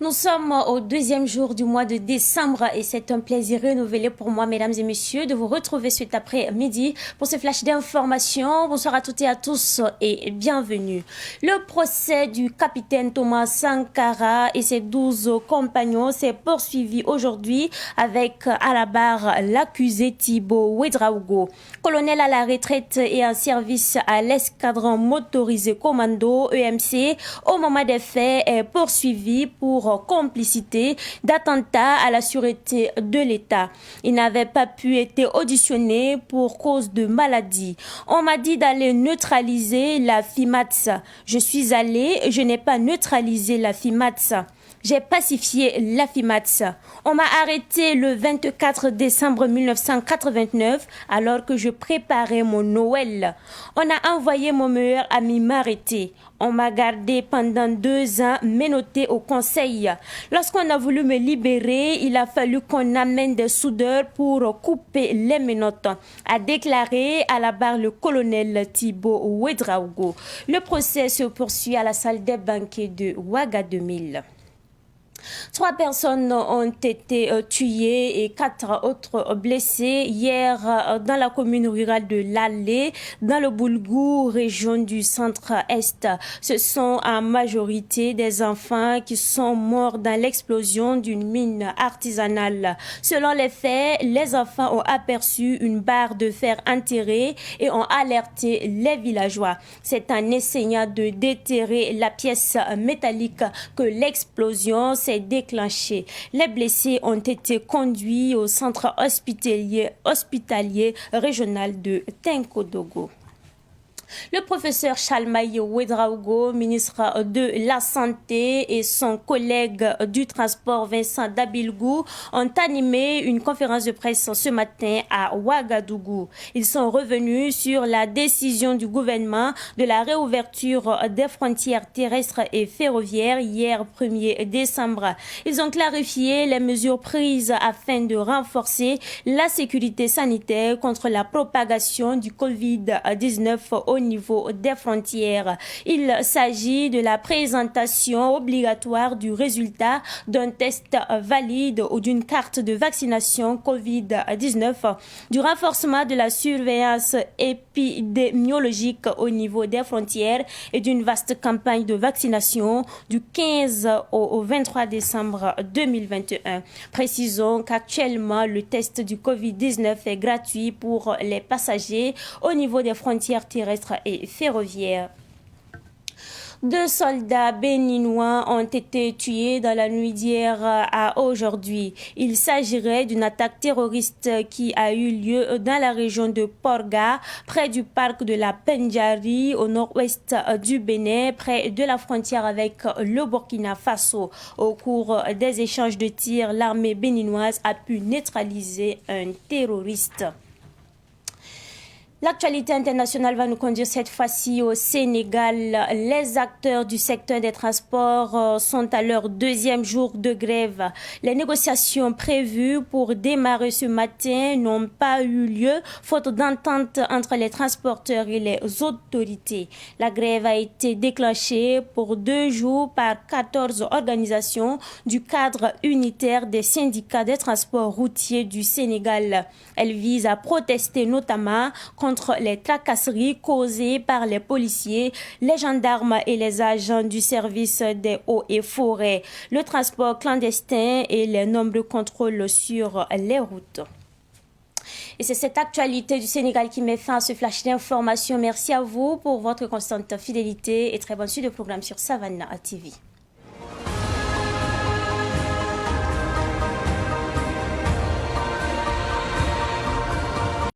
Nous sommes au deuxième jour du mois de décembre et c'est un plaisir renouvelé pour moi, mesdames et messieurs, de vous retrouver cet après-midi pour ce flash d'information. Bonsoir à toutes et à tous et bienvenue. Le procès du capitaine Thomas Sankara et ses 12 compagnons s'est poursuivi aujourd'hui avec à la barre l'accusé Thibaut Ouedraogo. Colonel à la retraite et en service à l'escadron motorisé commando EMC, au moment des faits est poursuivi pour complicité d'attentat à la sûreté de l'État. Il n'avait pas pu être auditionné pour cause de maladie. On m'a dit d'aller neutraliser la FIMATS. Je suis allé, je n'ai pas neutralisé la FIMATS. J'ai pacifié la FIMATS. On m'a arrêté le 24 décembre 1989 alors que je préparais mon Noël. On a envoyé mon meilleur ami m'arrêter. On m'a gardé pendant 2 ans, menotté au conseil. Lorsqu'on a voulu me libérer, il a fallu qu'on amène des soudeurs pour couper les menottes, a déclaré à la barre le colonel Thibaut Ouedraogo. Le procès se poursuit à la salle des banquets de Ouaga 2000. 3 personnes ont été tuées et 4 autres blessées hier dans la commune rurale de Lalé, dans le Boulgou, région du centre-est. Ce sont en majorité des enfants qui sont morts dans l'explosion d'une mine artisanale. Selon les faits, les enfants ont aperçu une barre de fer enterrée et ont alerté les villageois. C'est en essayant de déterrer la pièce métallique que l'explosion s'est déclenché. Les blessés ont été conduits au centre hospitalier régional de Tenkodogo. Le professeur Chalmaï Ouedraogo, ministre de la Santé, et son collègue du transport Vincent Dabilgou ont animé une conférence de presse ce matin à Ouagadougou. Ils sont revenus sur la décision du gouvernement de la réouverture des frontières terrestres et ferroviaires hier 1er décembre. Ils ont clarifié les mesures prises afin de renforcer la sécurité sanitaire contre la propagation du Covid-19 au niveau des frontières. Il s'agit de la présentation obligatoire du résultat d'un test valide ou d'une carte de vaccination Covid-19, du renforcement de la surveillance épidémiologique au niveau des frontières et d'une vaste campagne de vaccination du 15 au 23 décembre 2021. Précisons qu'actuellement, le test du Covid-19 est gratuit pour les passagers au niveau des frontières terrestres et ferroviaires. 2 soldats béninois ont été tués dans la nuit d'hier à aujourd'hui. Il s'agirait d'une attaque terroriste qui a eu lieu dans la région de Porga, près du parc de la Pendjari, au nord-ouest du Bénin, près de la frontière avec le Burkina Faso. Au cours des échanges de tirs, l'armée béninoise a pu neutraliser un terroriste. L'actualité internationale va nous conduire cette fois-ci au Sénégal. Les acteurs du secteur des transports sont à leur 2e jour de grève. Les négociations prévues pour démarrer ce matin n'ont pas eu lieu, faute d'entente entre les transporteurs et les autorités. La grève a été déclenchée pour 2 jours par 14 organisations du cadre unitaire des syndicats des transports routiers du Sénégal. Elle vise à protester notamment contre les tracasseries causées par les policiers, les gendarmes et les agents du service des eaux et forêts, le transport clandestin et les nombreux contrôles sur les routes. Et c'est cette actualité du Sénégal qui met fin à ce flash d'information. Merci à vous pour votre constante fidélité et très bonne suite de programme sur Savannah TV.